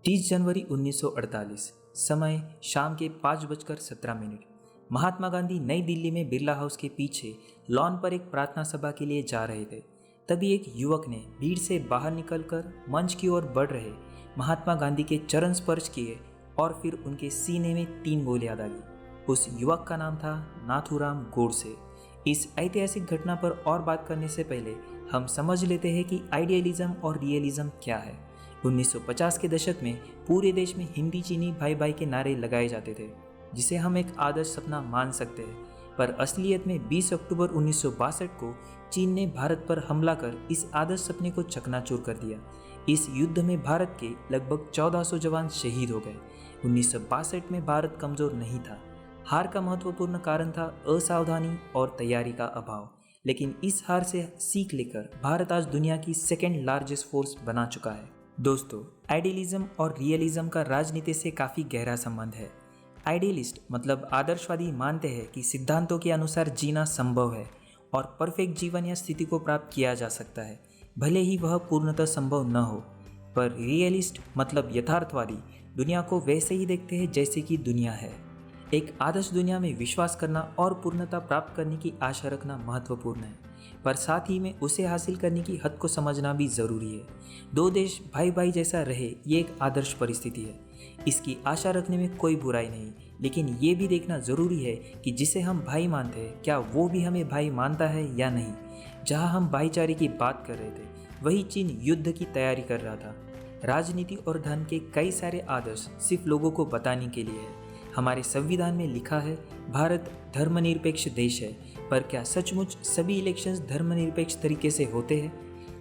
30 जनवरी 1948, समय शाम के 5:17। महात्मा गांधी नई दिल्ली में बिरला हाउस के पीछे लॉन पर एक प्रार्थना सभा के लिए जा रहे थे। तभी एक युवक ने भीड़ से बाहर निकलकर मंच की ओर बढ़ रहे महात्मा गांधी के चरण स्पर्श किए और फिर उनके सीने में 3 गोलियां दागी। उस युवक का नाम था नाथूराम गोडसे। इस ऐतिहासिक घटना पर और बात करने से पहले हम समझ लेते हैं कि आइडियलिज्म और रियलिज्म क्या है। 1950 के दशक में पूरे देश में हिंदी चीनी भाई भाई के नारे लगाए जाते थे, जिसे हम एक आदर्श सपना मान सकते हैं। पर असलियत में 20 अक्टूबर 1962 को चीन ने भारत पर हमला कर इस आदर्श सपने को चकनाचूर कर दिया। इस युद्ध में भारत के लगभग 1400 जवान शहीद हो गए। 1962 में भारत कमजोर नहीं था। हार का महत्वपूर्ण कारण था असावधानी और तैयारी का अभाव। लेकिन इस हार से सीख लेकर भारत आज दुनिया की सेकेंड लार्जेस्ट फोर्स बना चुका है। दोस्तों, आइडियलिज्म और रियलिज्म का राजनीति से काफ़ी गहरा संबंध है। आइडियलिस्ट मतलब आदर्शवादी मानते हैं कि सिद्धांतों के अनुसार जीना संभव है और परफेक्ट जीवन या स्थिति को प्राप्त किया जा सकता है, भले ही वह पूर्णतः संभव न हो। पर रियलिस्ट मतलब यथार्थवादी दुनिया को वैसे ही देखते हैं जैसे कि दुनिया है। एक आदर्श दुनिया में विश्वास करना और पूर्णता प्राप्त करने की आशा रखना महत्वपूर्ण है, पर साथ ही में उसे हासिल करने की हद को समझना भी ज़रूरी है। 2 देश भाई भाई जैसा रहे, ये एक आदर्श परिस्थिति है। इसकी आशा रखने में कोई बुराई नहीं, लेकिन ये भी देखना ज़रूरी है कि जिसे हम भाई मानते हैं, क्या वो भी हमें भाई मानता है या नहीं। जहाँ हम भाईचारे की बात कर रहे थे, वही चीन युद्ध की तैयारी कर रहा था। राजनीति और धर्म के कई सारे आदर्श सिर्फ लोगों को बताने के लिए है। हमारे संविधान में लिखा है, भारत धर्मनिरपेक्ष देश है, पर क्या सचमुच सभी इलेक्शंस धर्मनिरपेक्ष तरीके से होते हैं?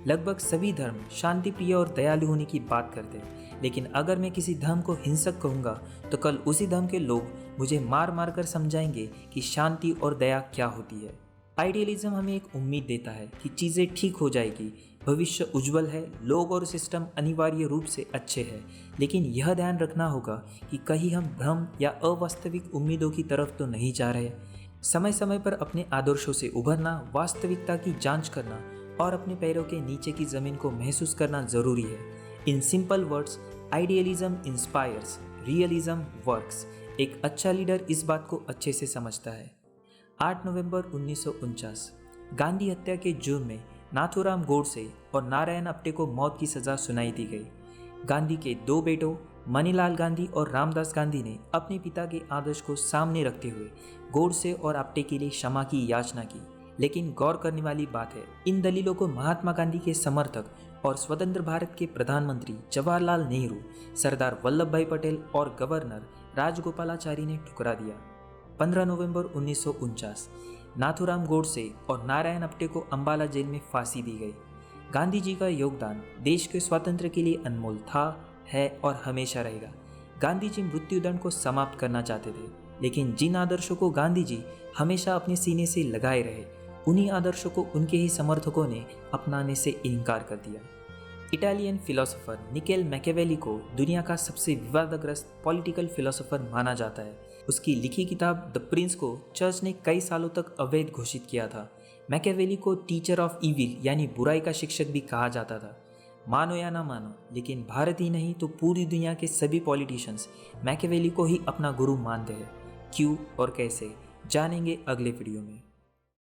लगभग सभी धर्म शांतिप्रिय और दयालु होने की बात करते हैं, लेकिन अगर मैं किसी धर्म को हिंसक कहूँगा तो कल उसी धर्म के लोग मुझे मार मार कर समझाएंगे कि शांति और दया क्या होती है। आइडियलिज्म हमें एक उम्मीद देता है कि चीज़ें ठीक हो जाएगी, भविष्य उज्जवल है, लोग और सिस्टम अनिवार्य रूप से अच्छे हैं। लेकिन यह ध्यान रखना होगा कि कहीं हम भ्रम या अवास्तविक उम्मीदों की तरफ तो नहीं जा रहे। समय समय पर अपने आदर्शों से उभरना, वास्तविकता की जांच करना और अपने पैरों के नीचे की ज़मीन को महसूस करना ज़रूरी है। In simple words, idealism inspires, realism works. एक अच्छा लीडर इस बात को अच्छे से समझता है। 8 नवंबर 1949 गांधी हत्या के जुर्म में नाथूराम गोडसे और नारायण आप्टे को मौत की सज़ा सुनाई दी गई। गांधी के 2 बेटों मणिलाल गांधी और रामदास गांधी ने अपने पिता के आदर्श को सामने रखते हुए गोडसे और आप्टे के लिए क्षमा की याचना की। लेकिन गौर करने वाली बात है, इन दलीलों को महात्मा गांधी के समर्थक और स्वतंत्र भारत के प्रधानमंत्री जवाहरलाल नेहरू, सरदार वल्लभ भाई पटेल और गवर्नर राजगोपालाचारी ने ठुकरा दिया। 15 नवंबर 1949 नाथूराम गोडसे और नारायण आप्टे को अंबाला जेल में फांसी दी गई। गांधी जी का योगदान देश के स्वातंत्र्य के लिए अनमोल था, है और हमेशा रहेगा। गांधी जी मृत्युदंड को समाप्त करना चाहते थे, लेकिन जिन आदर्शों को गांधी जी हमेशा अपने सीने से लगाए रहे, उन्हीं आदर्शों को उनके ही समर्थकों ने अपनाने से इनकार कर दिया। इटालियन फिलोसोफर निकेल मैकियावेली को दुनिया का सबसे विवादग्रस्त पॉलिटिकल फिलोसोफर माना जाता है। उसकी लिखी किताब द प्रिंस को चर्च ने कई सालों तक अवैध घोषित किया था। मैकियावेली को टीचर ऑफ इविल यानी बुराई का शिक्षक भी कहा जाता था। मानो या ना मानो, लेकिन भारत ही नहीं तो पूरी दुनिया के सभी पॉलिटिशियंस मैकियावेली को ही अपना गुरु मानते हैं। क्यों और कैसे, जानेंगे अगले वीडियो में।